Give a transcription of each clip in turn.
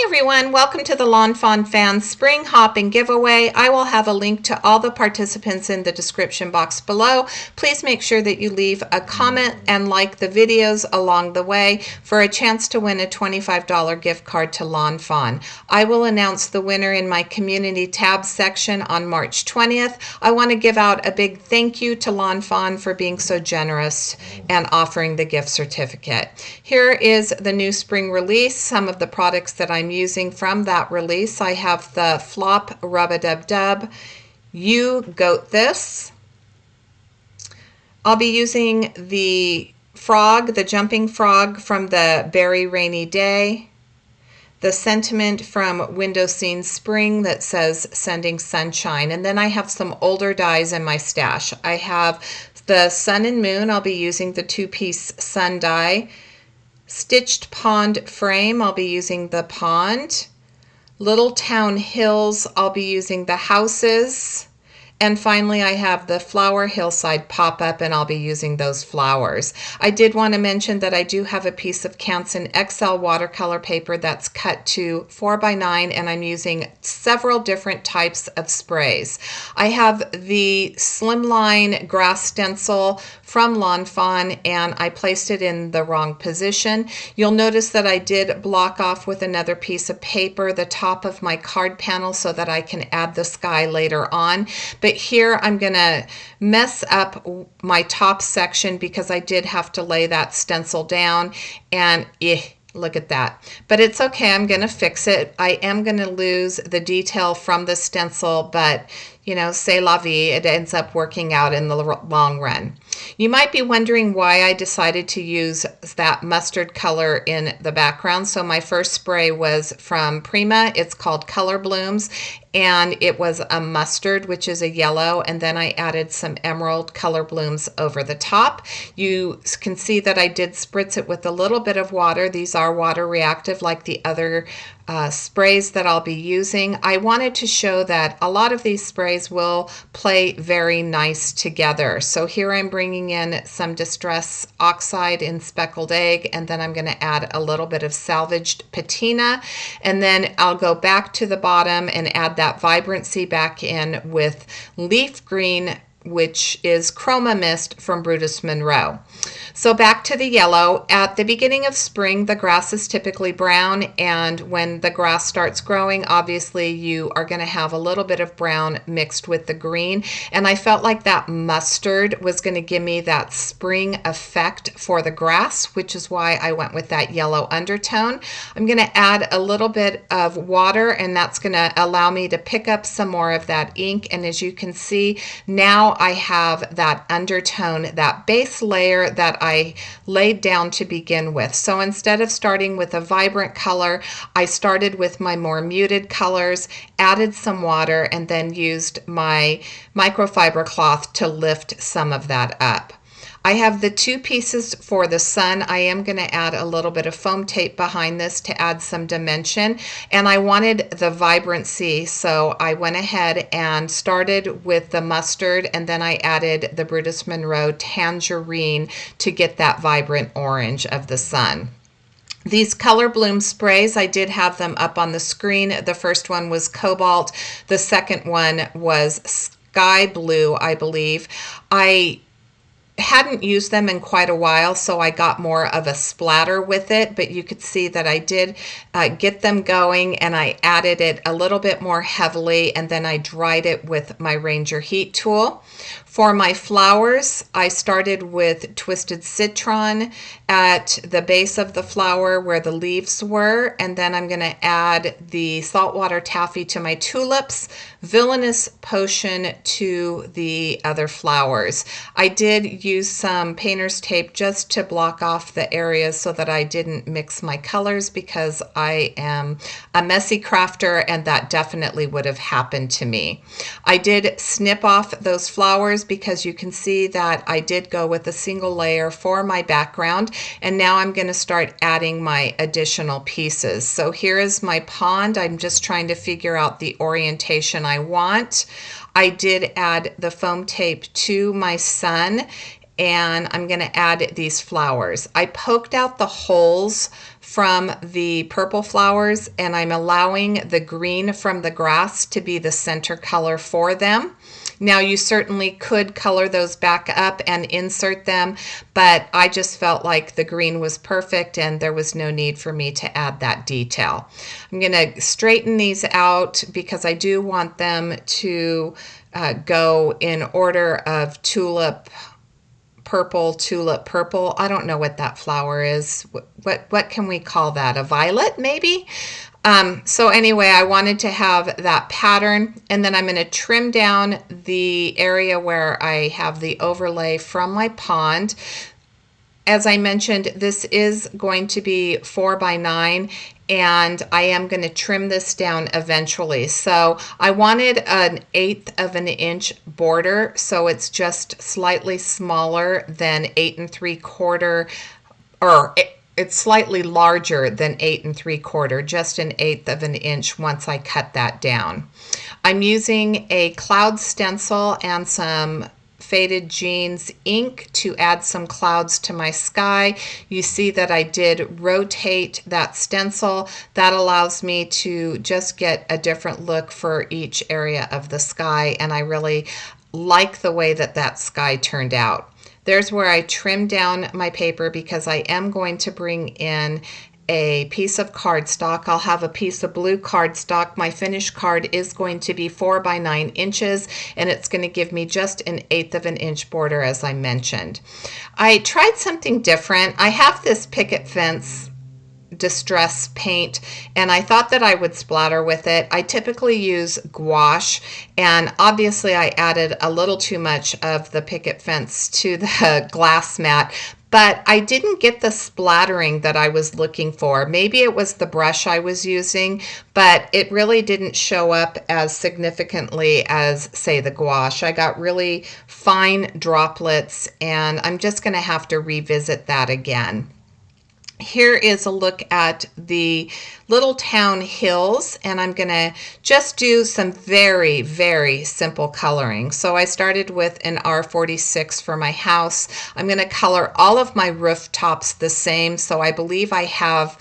Hi everyone, welcome to the Lawn Fawn Fans Spring Hopping Giveaway. I will have a link to all the participants in the description box below. Please make sure that you leave a comment and like the videos along the way for a chance to win a $25 gift card to Lawn Fawn. I will announce the winner in my community tab section on March 20th. I want to give out a big thank you to Lawn Fawn for being so generous and offering the gift certificate. Here is the new spring release, some of the products that I'm using from that release. I have the Flop Rub-a-Dub-Dub. You Goat This. I'll be using the frog, the jumping frog from the Beary Rainy Day. The sentiment from Window Scene Spring that says Sending Sunshine. And then I have some older dies in my stash. I have the Sun and Moon. I'll be using the two-piece sun die. Stitched Pond Frame, I'll be using the pond. Little Town Hills, I'll be using the houses. And finally, I have the Flower Hillside pop-up, and I'll be using those flowers. I did want to mention that I do have a piece of Canson XL watercolor paper that's cut to 4x9, and I'm using several different types of sprays. I have the Slimline Grass Stencil from Lawn Fawn, and I placed it in the wrong position. You'll notice that I did block off with another piece of paper the top of my card panel so that I can add the sky later on. But here I'm going to mess up my top section because I did have to lay that stencil down, and look at that. But it's okay, I'm going to fix it. I am going to lose the detail from the stencil, but you know, c'est la vie, it ends up working out in the long run. You might be wondering why I decided to use that mustard color in the background. So my first spray was from Prima. It's called Color Blooms, and it was a mustard, which is a yellow, and then I added some emerald color blooms over the top. You can see that I did spritz it with a little bit of water. These are water reactive like the other sprays that I'll be using. I wanted to show that a lot of these sprays will play very nice together. So here I'm bringing in some Distress Oxide in Speckled Egg, and then I'm going to add a little bit of Salvaged Patina, and then I'll go back to the bottom and add that vibrancy back in with Leaf Green, which is Chroma Mist from BRUTUS MONROE. So back to the yellow. At the beginning of spring, the grass is typically brown, and when the grass starts growing, obviously you are going to have a little bit of brown mixed with the green, and I felt like that mustard was going to give me that spring effect for the grass, which is why I went with that yellow undertone. I'm going to add a little bit of water, and that's going to allow me to pick up some more of that ink, and as you can see, now I have that undertone, that base layer that I laid down to begin with. So instead of starting with a vibrant color, I started with my more muted colors, added some water, and then used my microfiber cloth to lift some of that up. I have the two pieces for the sun. I am going to add a little bit of foam tape behind this to add some dimension, and I wanted the vibrancy, so I went ahead and started with the mustard, and then I added the BRUTUS MONROE Tangerine to get that vibrant orange of the sun. These Color Bloom sprays, I did have them up on the screen. The first one was Cobalt. The second one was Sky Blue, I believe. I hadn't used them in quite a while, so I got more of a splatter with it, but you could see that I did get them going, and I added it a little bit more heavily, and then I dried it with my Ranger heat tool. For my flowers, I started with Twisted Citron at the base of the flower where the leaves were, and then I'm going to add the Saltwater Taffy to my tulips, Villainous Potion to the other flowers. I did use some painter's tape just to block off the areas so that I didn't mix my colors, because I am a messy crafter and that definitely would have happened to me. I did snip off those flowers because you can see that I did go with a single layer for my background, and now I'm going to start adding my additional pieces. So here is my pond. I'm just trying to figure out the orientation I want. I did add the foam tape to my sun, and I'm going to add these flowers. I poked out the holes from the purple flowers, and I'm allowing the green from the grass to be the center color for them. Now you certainly could color those back up and insert them, but I just felt like the green was perfect and there was no need for me to add that detail. I'm going to straighten these out because I do want them to go in order of tulip purple, tulip purple. I don't know what that flower is. What can we call that? A violet maybe? So anyway, I wanted to have that pattern, and then I'm going to trim down the area where I have the overlay from my pond. As I mentioned, this is going to be 4x9, and I am going to trim this down eventually. So I wanted an 1/8 of an inch border, so it's just slightly smaller than 8 3/4, or it's slightly larger than 8 3/4, just an 1/8 of an inch once I cut that down. I'm using a cloud stencil and some Faded Jeans ink to add some clouds to my sky. You see that I did rotate that stencil. That allows me to just get a different look for each area of the sky, and I really like the way that that sky turned out. There's where I trimmed down my paper because I am going to bring in a piece of cardstock. I'll have a piece of blue cardstock. My finished card is going to be 4x9 inches, and it's going to give me just an 1/8 of an inch border, as I mentioned. I tried something different. I have this picket fence distress paint, and I thought that I would splatter with it. I typically use gouache, and obviously I added a little too much of the picket fence to the glass mat, but I didn't get the splattering that I was looking for. Maybe it was the brush I was using, but it really didn't show up as significantly as, say, the gouache. I got really fine droplets, and I'm just going to have to revisit that again. Here is a look at the little town hills, and I'm going to just do some very, very simple coloring. So I started with an R46 for my house. I'm going to color all of my rooftops the same. So I believe I have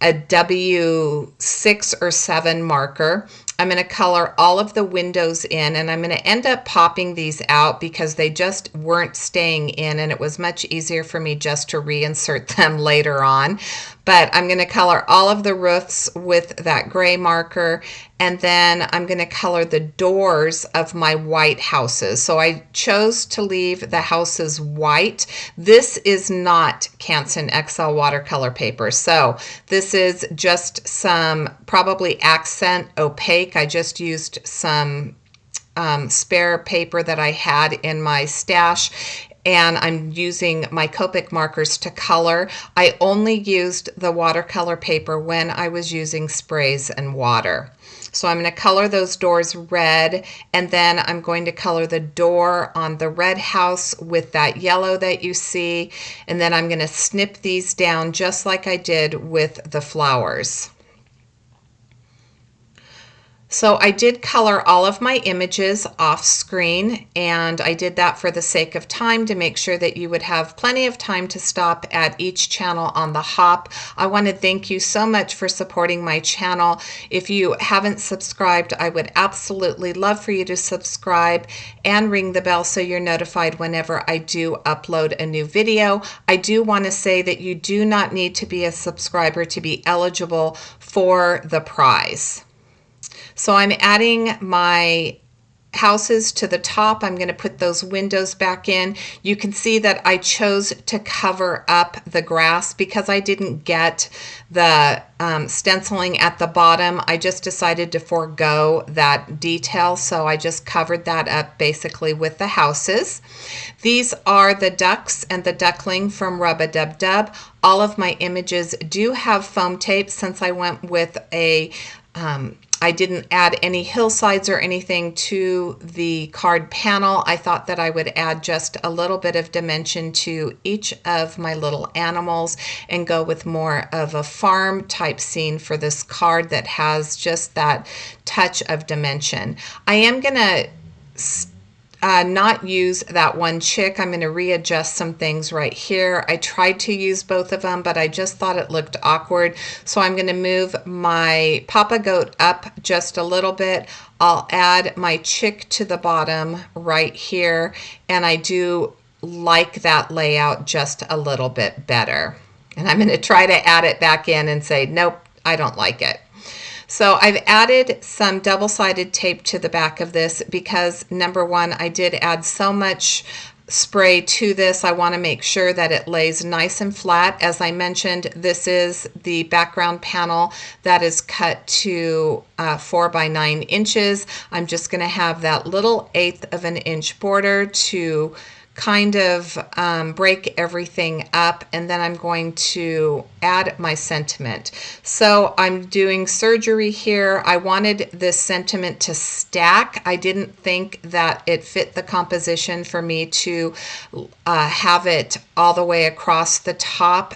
a W6 or 7 marker. I'm going to color all of the windows in, and I'm going to end up popping these out because they just weren't staying in, and it was much easier for me just to reinsert them later on. But I'm going to color all of the roofs with that gray marker, and then I'm going to color the doors of my white houses. So I chose to leave the houses white. This is not Canson XL watercolor paper, so this is just some probably accent opaque. I just used some spare paper that I had in my stash, and I'm using my Copic markers to color. I only used the watercolor paper when I was using sprays and water. So I'm going to color those doors red, and then I'm going to color the door on the red house with that yellow that you see, and then I'm going to snip these down just like I did with the flowers. So I did color all of my images off screen, and I did that for the sake of time to make sure that you would have plenty of time to stop at each channel on the hop. I want to thank you so much for supporting my channel. If you haven't subscribed, I would absolutely love for you to subscribe and ring the bell so you're notified whenever I do upload a new video. I do want to say that you do not need to be a subscriber to be eligible for the prize. So I'm adding my houses to the top. I'm going to put those windows back in. You can see that I chose to cover up the grass because I didn't get the stenciling at the bottom. I just decided to forego that detail, so I just covered that up basically with the houses. These are the ducks and the duckling from Rub-a-Dub-Dub. All of my images do have foam tape since I went with a I didn't add any hillsides or anything to the card panel. I thought that I would add just a little bit of dimension to each of my little animals and go with more of a farm type scene for this card that has just that touch of dimension. I am going to not use that one chick. I'm going to readjust some things right here. I tried to use both of them, but I just thought it looked awkward. So I'm going to move my Papa Goat up just a little bit. I'll add my chick to the bottom right here, and I do like that layout just a little bit better. And I'm going to try to add it back in and say, nope, I don't like it. So I've added some double-sided tape to the back of this because, number one, I did add so much spray to this. I want to make sure that it lays nice and flat. As I mentioned, this is the background panel that is cut to 4 by 9 inches. I'm just going to have that little 1/8 of an inch border to kind of break everything up, and then I'm going to add my sentiment. So I'm doing surgery here. I wanted this sentiment to stack. I didn't think that it fit the composition for me to have it all the way across the top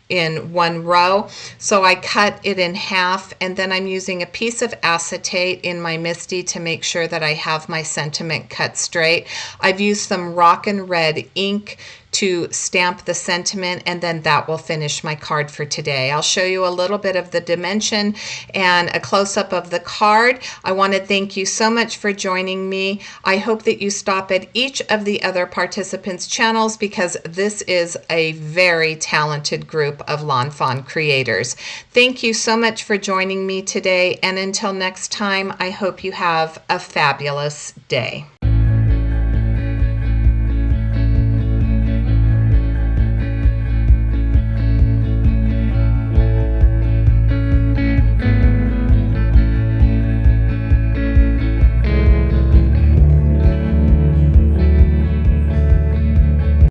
in one row. So I cut it in half, and then I'm using a piece of acetate in my MISTI to make sure that I have my sentiment cut straight. I've used some Rockin' Red ink to stamp the sentiment, and then that will finish my card for today. I'll show you a little bit of the dimension and a close-up of the card. I want to thank you so much for joining me. I hope that you stop at each of the other participants' channels because this is a very talented group of Lawn Fawn creators. Thank you so much for joining me today, and until next time, I hope you have a fabulous day.